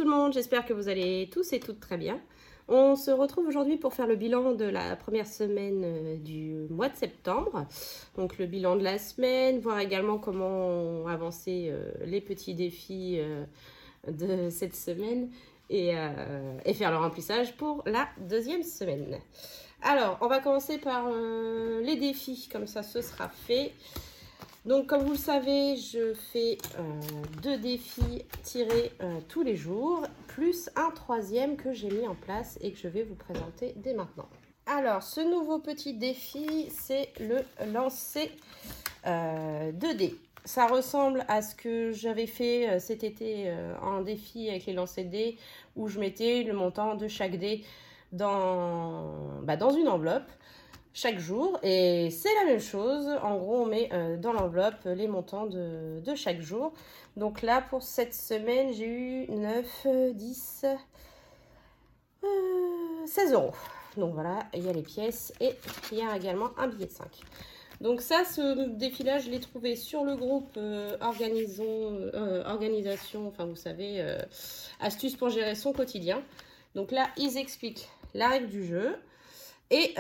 le monde, j'espère que vous allez tous et toutes très bien. On se retrouve aujourd'hui pour faire le bilan de la première semaine du mois de septembre. Donc le bilan de la semaine, voir également comment ont avancé les petits défis de cette semaine et faire le remplissage pour la deuxième semaine. Alors, on va commencer par les défis, comme ça ce sera fait. Donc, comme vous le savez, je fais 2 défis tirés tous les jours, plus un troisième que j'ai mis en place et que je vais vous présenter dès maintenant. Alors, ce nouveau petit défi, c'est le lancer 2D. Ça ressemble à ce que j'avais fait cet été en défi avec les lancers de dés, où je mettais le montant de chaque dé dans une enveloppe chaque jour, et c'est la même chose. En gros, on met dans l'enveloppe les montants de chaque jour. Donc là, pour cette semaine, j'ai eu 9, 10, 16 euros. Donc voilà, il y a les pièces et il y a également un billet de 5. Donc ça, ce défi-là, je l'ai trouvé sur le groupe organisation, enfin vous savez, astuces pour gérer son quotidien. Donc là, ils expliquent la règle du jeu. Et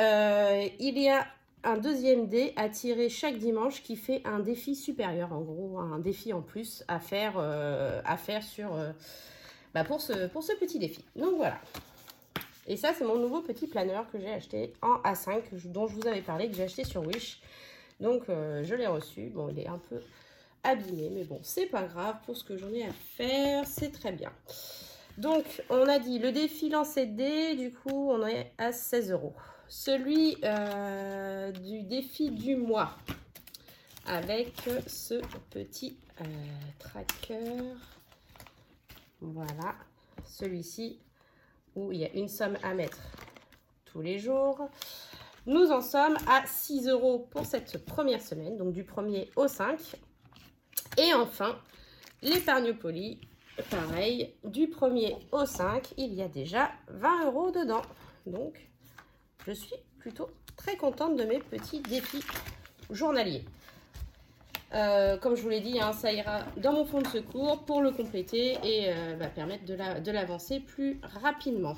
il y a un deuxième dé à tirer chaque dimanche qui fait un défi supérieur, en gros un défi en plus à faire pour ce petit défi. Donc voilà. Et ça, c'est mon nouveau petit planeur que j'ai acheté en A5, dont je vous avais parlé, que j'ai acheté sur Wish. Donc je l'ai reçu. Bon, il est un peu abîmé, mais bon, c'est pas grave. Pour ce que j'en ai à faire, c'est très bien. Donc, on a dit le défi lancer de dés, du coup, on est à 16 euros. Celui du défi du mois, avec ce petit tracker. Voilà, celui-ci, où il y a une somme à mettre tous les jours. Nous en sommes à 6 euros pour cette première semaine, donc du 1er au 5. Et enfin, l'épargne polie. Pareil, du 1er au 5, il y a déjà 20 euros dedans. Donc, je suis plutôt très contente de mes petits défis journaliers. Comme je vous l'ai dit, hein, ça ira dans mon fonds de secours pour le compléter et permettre de l'avancer plus rapidement.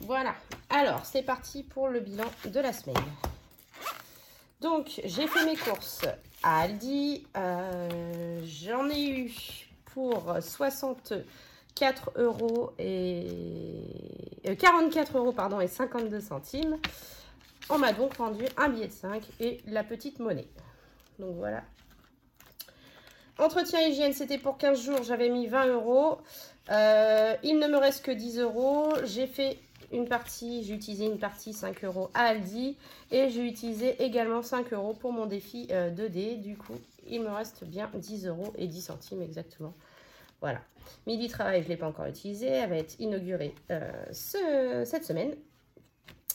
Voilà. Alors, c'est parti pour le bilan de la semaine. Donc, j'ai fait mes courses à Aldi. J'en ai eu pour 64 euros et 44 euros et 52 centimes. On m'a donc rendu un billet de 5 et la petite monnaie. Donc voilà. Entretien hygiène, c'était pour 15 jours. J'avais mis 20 euros. Il ne me reste que 10 euros. J'ai fait une partie, j'ai utilisé une partie 5 euros à Aldi et j'ai utilisé également 5 euros pour mon défi 2D. Du coup, il me reste bien 10 euros et 10 centimes exactement. Voilà. Midi travail, je ne l'ai pas encore utilisé. Elle va être inaugurée cette semaine.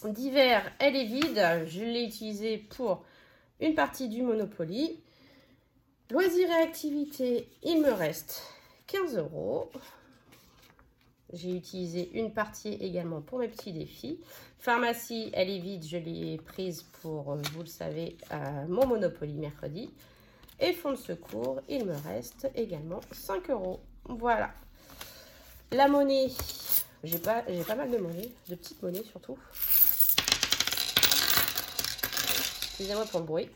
D'hiver, elle est vide. Je l'ai utilisée pour une partie du Monopoly. Loisirs et activités, il me reste 15 euros. J'ai utilisé une partie également pour mes petits défis. Pharmacie, elle est vide. Je l'ai prise pour, vous le savez, mon Monopoly mercredi. Et fonds de secours, il me reste également 5 euros. Voilà. La monnaie, j'ai pas mal de monnaie, de petites monnaies surtout. Excusez-moi pour le bruit.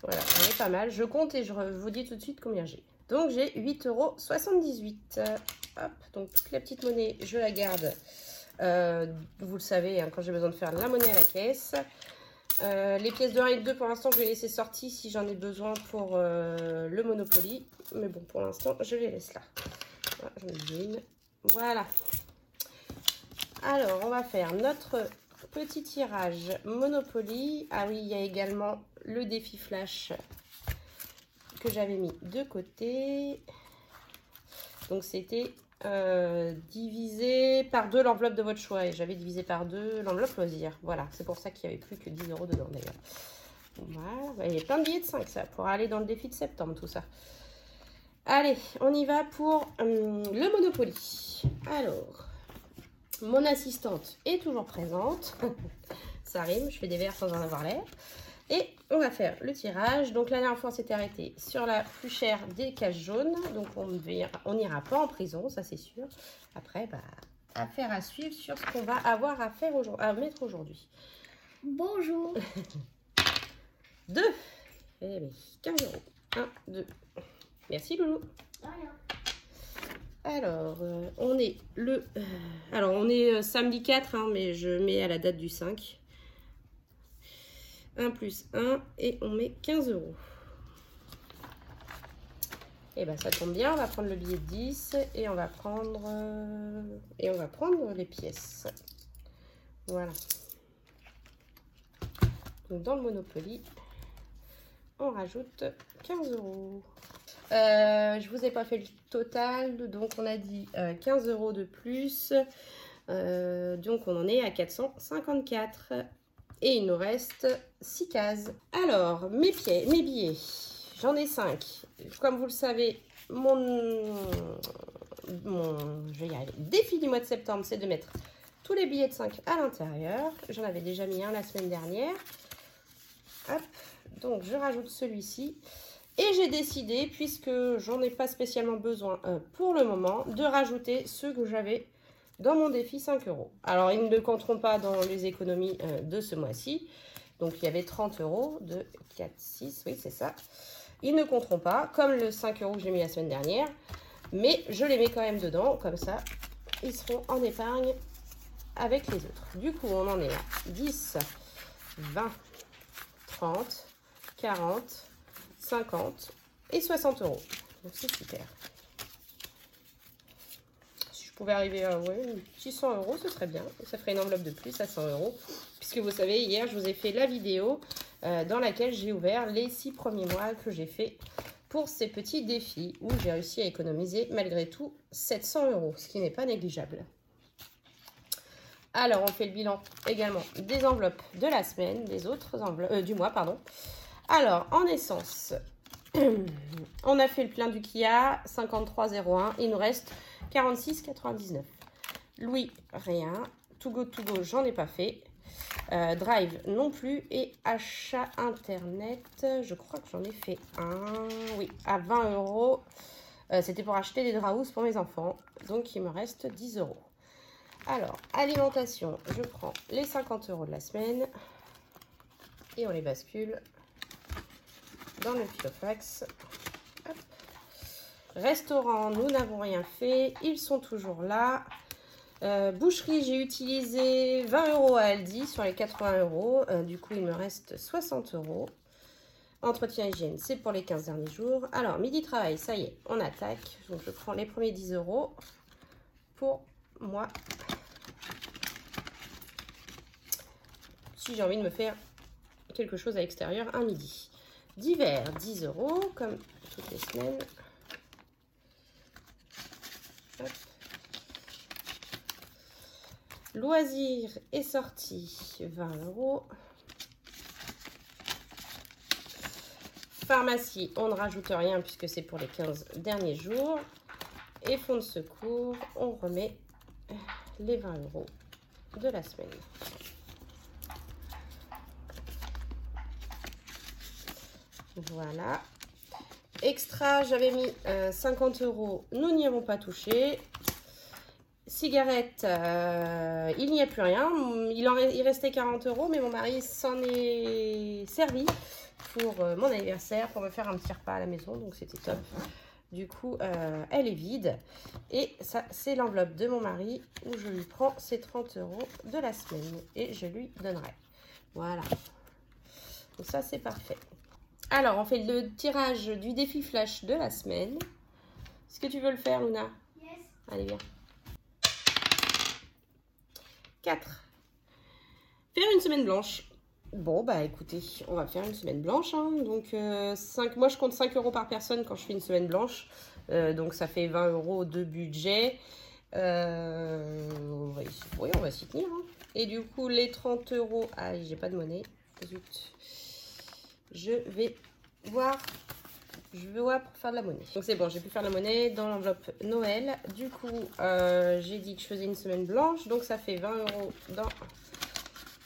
Voilà, j'en ai pas mal. Je compte et je vous dis tout de suite combien j'ai. Donc, j'ai 8,78 euros. Hop, donc toute la petite monnaie, je la garde. Vous le savez, hein, quand j'ai besoin de faire la monnaie à la caisse. Les pièces de 1 et de 2, pour l'instant, je vais les laisser sorties si j'en ai besoin pour le Monopoly. Mais bon, pour l'instant, je les laisse là. Voilà, j'en ai une. Voilà. Alors, on va faire notre petit tirage Monopoly. Ah oui, il y a également le défi flash que j'avais mis de côté. Donc c'était divisé par 2 l'enveloppe de votre choix et j'avais divisé par 2 l'enveloppe loisir. Voilà, c'est pour ça qu'il n'y avait plus que 10 euros dedans d'ailleurs. Voilà, il y a plein de billets de 5 ça pour aller dans le défi de septembre tout ça. Allez, on y va pour le Monopoly. Alors, mon assistante est toujours présente. Ça rime, je fais des verres sans en avoir l'air. Et on va faire le tirage. Donc la dernière fois, on s'était arrêté sur la plus chère des cases jaunes. Donc on n'ira pas en prison, ça c'est sûr. Après, bah, affaire à suivre sur ce qu'on va avoir à faire à mettre aujourd'hui. Bonjour. 2. Eh bien, 15 euros. 1, 2. Merci Loulou. Rien. Alors, on est on est samedi 4, hein, mais je mets à la date du 5. 1 plus 1 et on met 15 euros. Et ben ça tombe bien, on va prendre le billet de 10 et on va prendre les pièces. Voilà. Donc dans le Monopoly, on rajoute 15 euros. Je vous ai pas fait le total, donc on a dit 15 euros de plus. Donc on en est à 454. Et il nous reste 6 cases. Alors, mes billets, j'en ai 5. Comme vous le savez, je vais y arriver. Défi du mois de septembre, c'est de mettre tous les billets de 5 à l'intérieur. J'en avais déjà mis un la semaine dernière. Hop, donc je rajoute celui-ci. Et j'ai décidé, puisque j'en ai pas spécialement besoin pour le moment, de rajouter ceux que j'avais dans mon défi 5 euros. Alors, ils ne compteront pas dans les économies de ce mois-ci. Donc, il y avait 30 euros de 4, 6, oui, c'est ça. Ils ne compteront pas, comme le 5 euros que j'ai mis la semaine dernière. Mais je les mets quand même dedans, comme ça, ils seront en épargne avec les autres. Du coup, on en est à 10, 20, 30, 40, 50 et 60 euros. Donc, c'est super. Je pouvais arriver à 600 euros, ce serait bien. Ça ferait une enveloppe de plus à 100 euros. Puisque vous savez, hier, je vous ai fait la vidéo dans laquelle j'ai ouvert les 6 premiers mois que j'ai fait pour ces petits défis où j'ai réussi à économiser malgré tout 700 euros, ce qui n'est pas négligeable. Alors, on fait le bilan également des enveloppes de la semaine, des autres enveloppes, du mois, pardon. Alors, en essence, on a fait le plein du Kia, 53,01. Il nous reste 46,99. Louis, rien. To Go, j'en ai pas fait. Drive non plus. Et achat internet, je crois que j'en ai fait un. Oui, à 20 euros. C'était pour acheter des draps pour mes enfants. Donc, il me reste 10 euros. Alors, alimentation, je prends les 50 euros de la semaine. Et on les bascule dans le Filofax. Hop. Restaurant, nous n'avons rien fait. Ils sont toujours là. Boucherie, j'ai utilisé 20 euros à Aldi sur les 80 euros. Du coup, il me reste 60 euros. Entretien hygiène, c'est pour les 15 derniers jours. Alors, midi travail, ça y est, on attaque. Donc, je prends les premiers 10 euros pour moi. Si j'ai envie de me faire quelque chose à l'extérieur un midi. Divers, 10 euros, comme toutes les semaines. Hop. Loisirs et sorties, 20 euros. Pharmacie, on ne rajoute rien puisque c'est pour les 15 derniers jours. Et fonds de secours, on remet les 20 euros de la semaine. Voilà. Extra, j'avais mis 50 euros. Nous n'y avons pas touché. Cigarettes, il n'y a plus rien. Il restait 40 euros, mais mon mari s'en est servi pour mon anniversaire, pour me faire un petit repas à la maison. Donc, c'était top. Du coup, elle est vide. Et ça, c'est l'enveloppe de mon mari où je lui prends ses 30 euros de la semaine. Et je lui donnerai. Voilà. Donc, ça, c'est parfait. Alors, on fait le tirage du défi flash de la semaine. Est-ce que tu veux le faire, Luna? Yes. Allez, viens. 4. Faire une semaine blanche. Bon, bah écoutez, on va faire une semaine blanche. Hein. Donc, moi, je compte 5 euros par personne quand je fais une semaine blanche. Donc, ça fait 20 euros de budget. On va s'y tenir. Hein. Et du coup, les 30 euros... Ah, j'ai pas de monnaie. Zut. Je vais voir pour faire de la monnaie. Donc c'est bon, j'ai pu faire de la monnaie dans l'enveloppe Noël. Du coup, j'ai dit que je faisais une semaine blanche. Donc ça fait 20 euros dans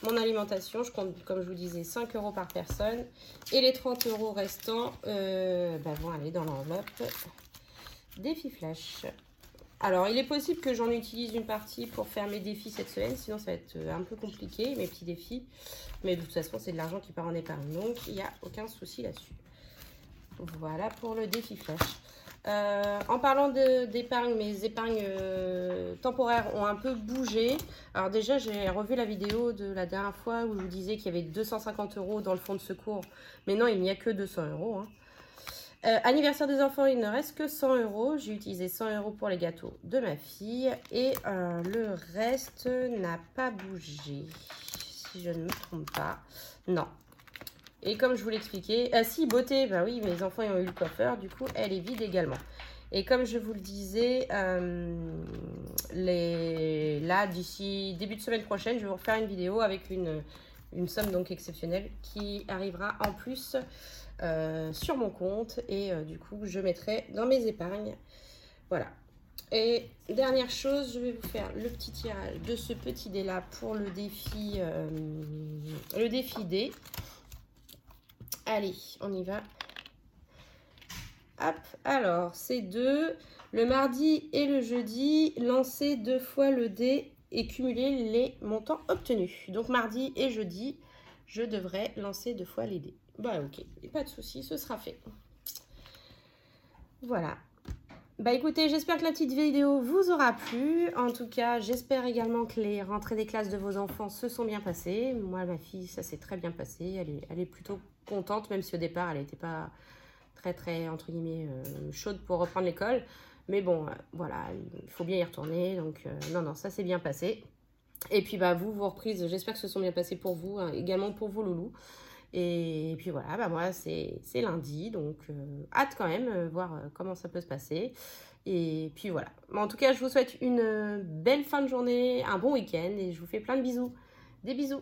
mon alimentation, je compte, comme je vous disais, 5 € par personne. Et les 30 € restants vont aller dans l'enveloppe défi flash. Alors, il est possible que j'en utilise une partie pour faire mes défis cette semaine. Sinon, ça va être un peu compliqué, mes petits défis. Mais de toute façon, c'est de l'argent qui part en épargne. Donc, il n'y a aucun souci là-dessus. Voilà pour le défi flash. En parlant d'épargne, mes épargnes temporaires ont un peu bougé. Alors déjà, j'ai revu la vidéo de la dernière fois où je vous disais qu'il y avait 250 € dans le fonds de secours. Mais non, il n'y a que 200 €. Hein. Anniversaire des enfants, il ne reste que 100 €. J'ai utilisé 100 € pour les gâteaux de ma fille. Et le reste n'a pas bougé. Si je ne me trompe pas. Non. Et comme je vous l'expliquais, si, beauté, bah oui, mes enfants ont eu le coiffeur, du coup, elle est vide également. Et comme je vous le disais, là, d'ici début de semaine prochaine, je vais vous refaire une vidéo avec une somme donc exceptionnelle qui arrivera en plus sur mon compte. Et du coup, je mettrai dans mes épargnes. Voilà. Et dernière chose, je vais vous faire le petit tirage de ce petit dé là pour le défi D. Allez, on y va. Hop, alors, c'est 2. Le mardi et le jeudi, lancer 2 fois le dé et cumuler les montants obtenus. Donc, mardi et jeudi, je devrais lancer 2 fois les dés. Bah, ok, pas de souci, ce sera fait. Voilà. Bah écoutez, j'espère que la petite vidéo vous aura plu. En tout cas, j'espère également que les rentrées des classes de vos enfants se sont bien passées. Moi, ma fille, ça s'est très bien passé. Elle est plutôt contente, même si au départ, elle n'était pas très, entre guillemets, chaude pour reprendre l'école. Mais bon, voilà, il faut bien y retourner. Donc, non, ça s'est bien passé. Et puis, bah, vos reprises, j'espère que se sont bien passées pour vous, hein, également pour vos loulous. Et puis voilà, bah moi c'est lundi, donc hâte quand même voir comment ça peut se passer. Et puis voilà. En tout cas, je vous souhaite une belle fin de journée, un bon week-end et je vous fais plein de bisous. Des bisous.